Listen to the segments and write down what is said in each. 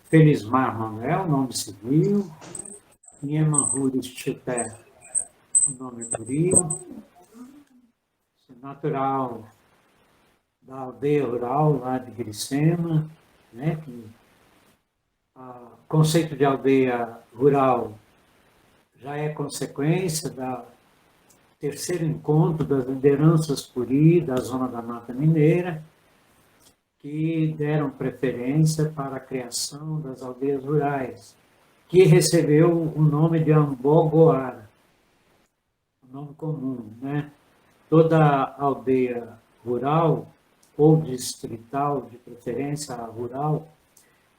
Felismar Manuel, nome civil, Niemanhuris Chité, nome purinho, natural da aldeia rural lá de Grisema, né, que o conceito de aldeia rural já é consequência do terceiro encontro das lideranças puri da Zona da Mata Mineira, que deram preferência para a criação das aldeias rurais, que recebeu o nome de Ambogoara, o nome comum, né? Toda aldeia rural ou distrital, de preferência rural,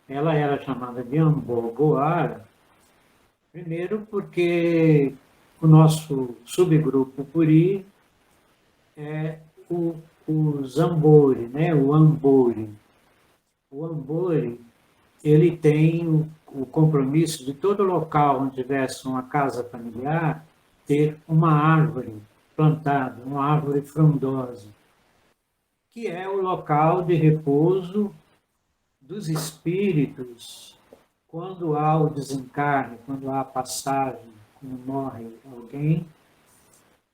ela era chamada de Ambogoara, primeiro porque o nosso subgrupo puri é o Zambori, né? O Ambori. O Ambori, ele tem o compromisso de todo local onde tivesse uma casa familiar ter uma árvore plantada, uma árvore frondosa, que é o local de repouso dos espíritos quando há o desencarne, quando há a passagem, quando morre alguém.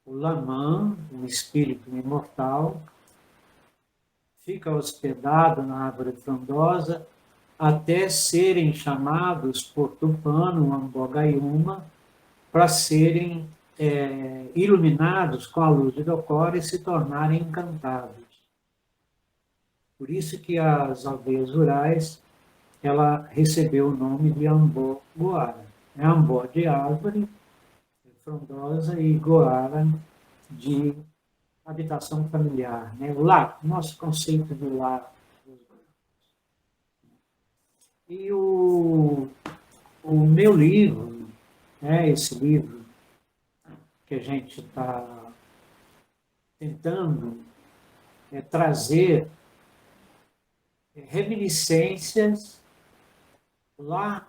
O Lamã, um espírito imortal, fica hospedado na árvore frondosa até serem chamados por Tupã, Ambogaiúma, para serem iluminados com a luz de Docora e se tornarem encantados. Por isso que as aldeias rurais, ela recebeu o nome de Ambogoara. É Ambó de árvore frondosa e Goara de habitação familiar, né? O lar, nosso conceito de lar. E o meu livro, né, esse livro que a gente está tentando trazer reminiscências lá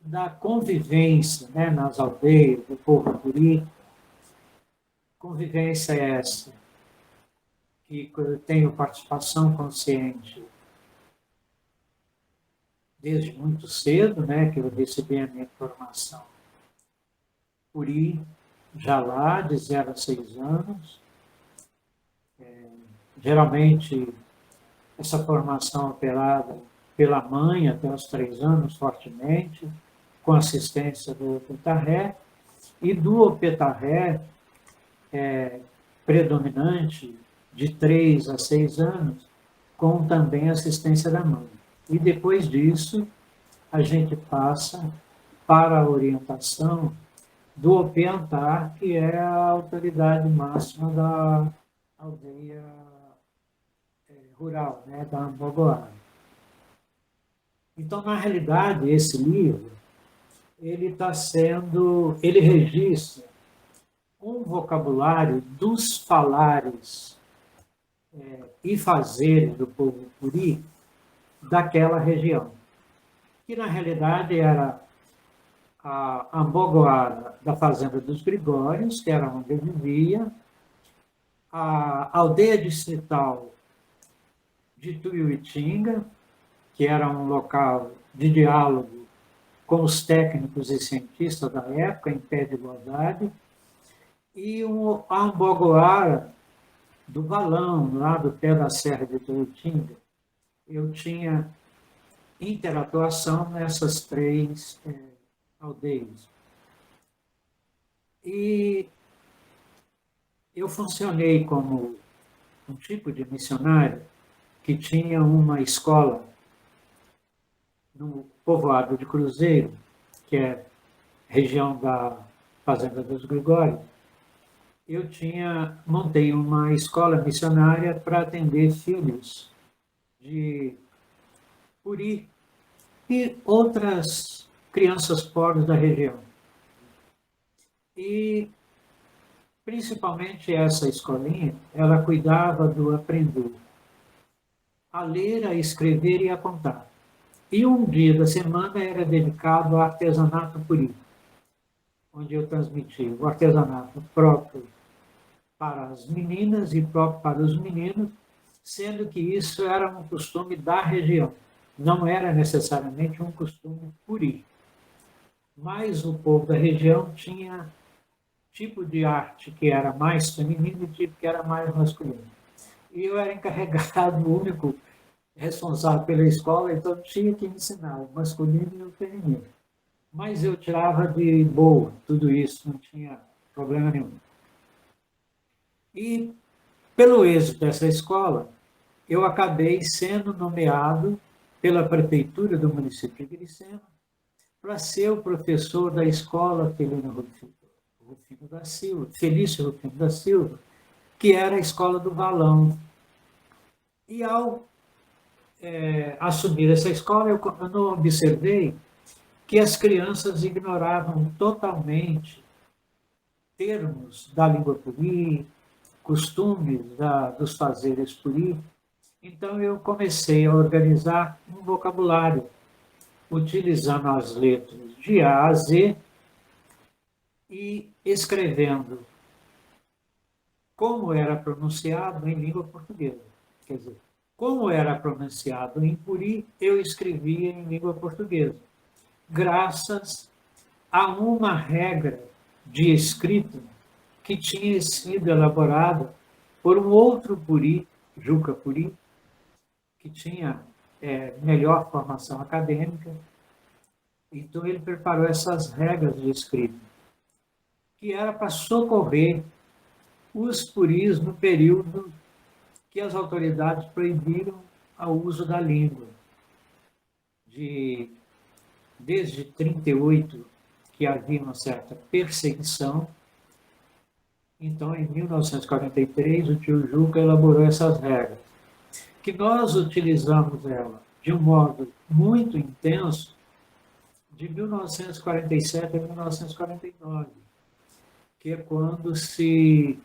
da convivência, né, nas aldeias do povo puri. Convivência essa que eu tenho participação consciente desde muito cedo, né, que eu recebi a minha formação puri, já lá, de 0 a 6 anos. Geralmente, essa formação operada pela mãe até os 3 anos, fortemente, com assistência do Opetarré, e do Opetarré predominante, de 3 a 6 anos, com também assistência da mãe. E depois disso, a gente passa para a orientação do Opeantar, que é a autoridade máxima da aldeia rural, né, da Ambogoara. Então, na realidade, esse livro, ele registra um vocabulário dos falares e fazeres do povo puri daquela região, que na realidade era a Ambogoara da fazenda dos Gregórios, que era onde eu vivia, a aldeia distrital de Tuiuitinga, que era um local de diálogo com os técnicos e cientistas da época, em pé de igualdade, e a Ambogoara do Valão, lá do pé da Serra de Tuiutinga. Eu tinha interatuação nessas 3 aldeias. E eu funcionei como um tipo de missionário que tinha uma escola no povoado de Cruzeiro, que é região da Fazenda dos Gregórios. Eu montei uma escola missionária para atender filhos de puri e outras crianças pobres da região. E, principalmente essa escolinha, ela cuidava do aprender a ler, a escrever e a contar. E um dia da semana era dedicado ao artesanato puri, onde eu transmiti o artesanato próprio para as meninas e próprio para os meninos, sendo que isso era um costume da região. não era necessariamente um costume puri, mas o povo da região tinha tipo de arte que era mais feminino e tipo que era mais masculino. E eu era encarregado, o único responsável pela escola, então tinha que ensinar o masculino e o feminino. Mas eu tirava de boa tudo isso, não tinha problema nenhum. E, pelo êxito dessa escola, eu acabei sendo nomeado pela prefeitura do município de Glicema para ser o professor da escola Rufino da Silva, Felício Rufino da Silva, que era a escola do Valão. E ao assumir essa escola, eu não observei que as crianças ignoravam totalmente termos da língua puri, costumes dos fazeres puri. Então, eu comecei a organizar um vocabulário, utilizando as letras de A a Z e escrevendo como era pronunciado em língua portuguesa. Quer dizer, como era pronunciado em puri, eu escrevia em língua portuguesa, graças a uma regra de escrita que tinha sido elaborada por um outro puri, Juca Puri, que tinha melhor formação acadêmica. Então, ele preparou essas regras de escrita, que era para socorrer os puris no período que as autoridades proibiram o uso da língua. Desde 1938, que havia uma certa perseguição, então, em 1943, o tio Juca elaborou essas regras, que nós utilizamos ela de um modo muito intenso de 1947 a 1949, que é quando se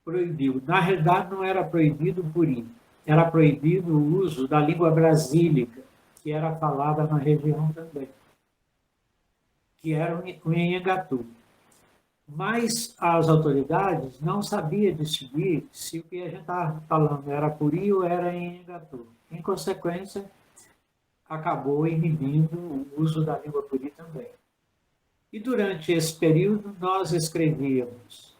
proibiu. Na realidade, não era proibido o puri, era proibido o uso da língua brasílica, que era falada na região também, que era o Anhangabaú. Mas as autoridades não sabiam distinguir se o que a gente estava falando era puri ou era Anhangabaú. Em consequência, acabou inibindo o uso da língua puri também. E durante esse período, nós escrevíamos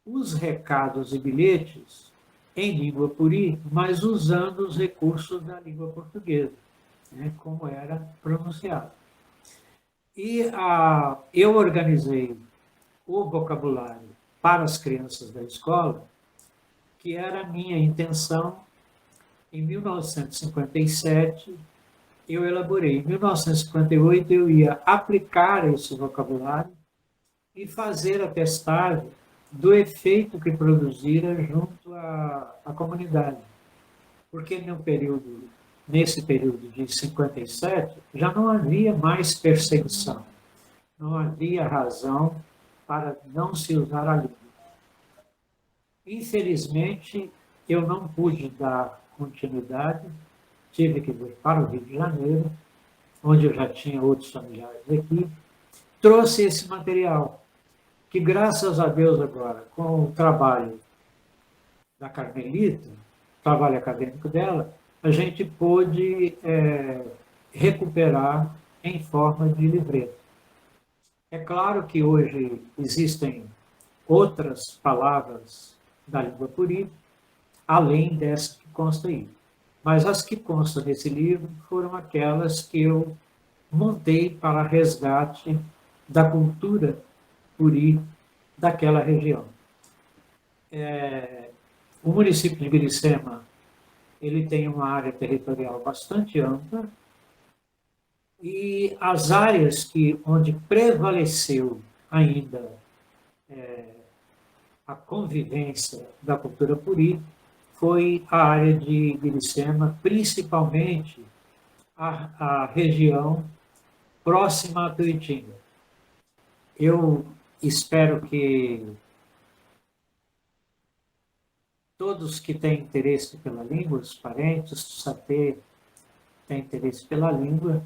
os recados e bilhetes em língua puri, mas usando os recursos da língua portuguesa, né, como era pronunciado. E eu organizei o vocabulário para as crianças da escola, que era a minha intenção. Em 1957, eu elaborei. Em 1958, eu ia aplicar esse vocabulário e fazer a testagem do efeito que produzira junto à comunidade. Porque nesse período de 57, já não havia mais perseguição, não havia razão para não se usar a língua. Infelizmente, eu não pude dar continuidade, tive que vir para o Rio de Janeiro, onde eu já tinha outros familiares aqui, trouxe esse material, que graças a Deus agora, com o trabalho da Carmelita, trabalho acadêmico dela, a gente pôde recuperar em forma de livreto. É claro que hoje existem outras palavras da língua puri, além dessa que consta aí. Mas as que constam nesse livro foram aquelas que eu montei para resgate da cultura puri daquela região. O município de Glicema, ele tem uma área territorial bastante ampla, e as áreas onde prevaleceu ainda a convivência da cultura puri foi a área de Glicema, principalmente a região próxima a Tuitinga. Eu espero que todos que têm interesse pela língua, os parentes, os sapê, têm interesse pela língua,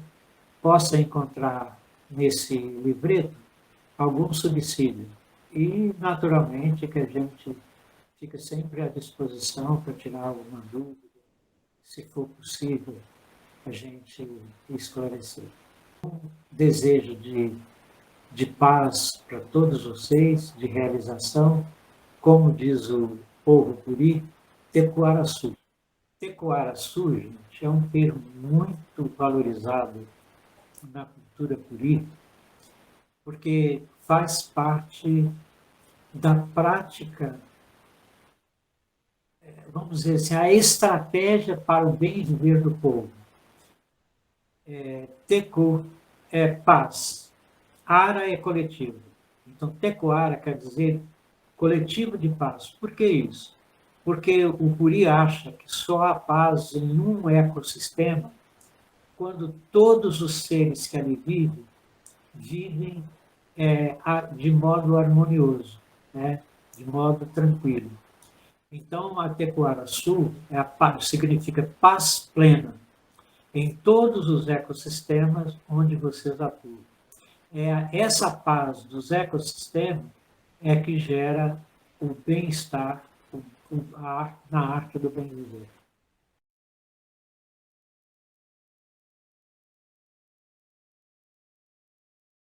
possam encontrar nesse livreto algum subsídio. E, naturalmente, que a gente fica sempre à disposição para tirar alguma dúvida, se for possível, a gente esclarecer. Desejo de paz para todos vocês, de realização, como diz o povo puri, Tecuaraçu. Tecuaraçu, gente, é um termo muito valorizado na cultura puri, porque faz parte da prática, vamos dizer assim, a estratégia para o bem viver do povo. Tecu é paz, Ara é coletivo. Então, Tecoara quer dizer coletivo de paz. Por que isso? Porque o Puri acha que só há paz em um ecossistema quando todos os seres que ali vivem de modo harmonioso, né? De modo tranquilo. Então, a Tecoara-Sul significa paz plena em todos os ecossistemas onde vocês atuam. Essa paz dos ecossistemas é que gera o bem-estar na arte do bem viver.